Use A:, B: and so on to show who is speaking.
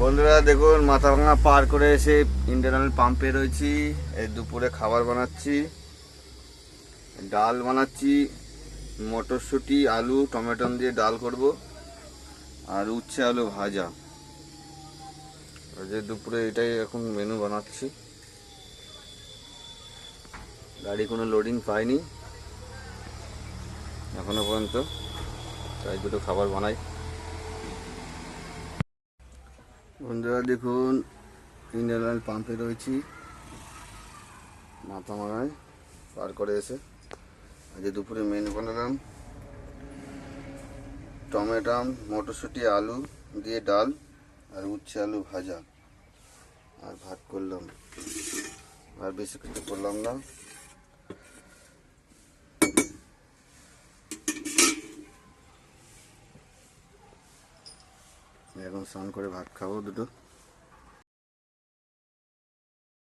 A: বন্ধুরা দেখুন, মাথাভাঙা পার করে এসে ইন্টারনাল পাম্পে রয়েছি। এই দুপুরে খাবার বানাচ্ছি, ডাল বানাচ্ছি, মটরশুঁটি আলু টমেটো দিয়ে ডাল করব, আর উচ্ছে আলু ভাজা। যে দুপুরে এটাই এখন মেনু বানাচ্ছি। গাড়ি কোনো লোডিং পায়নি এখনো পর্যন্ত, তাই দুটো খাবার বানাই। বন্ধুরা দেখুন, ইন্টারনাল পাম্পে রয়েছি, মাথাভাঙায় পার করে এসে আজ দুপুরে মেনু বানালাম টমেটো মটরশুঁটি আলু দিয়ে ডাল, আর উচ্ছে আলু ভাজা, আর ভাত করলাম। আর বেশি কিছু করলাম না। এখন স্নান করে ভাত খাবো দুটো।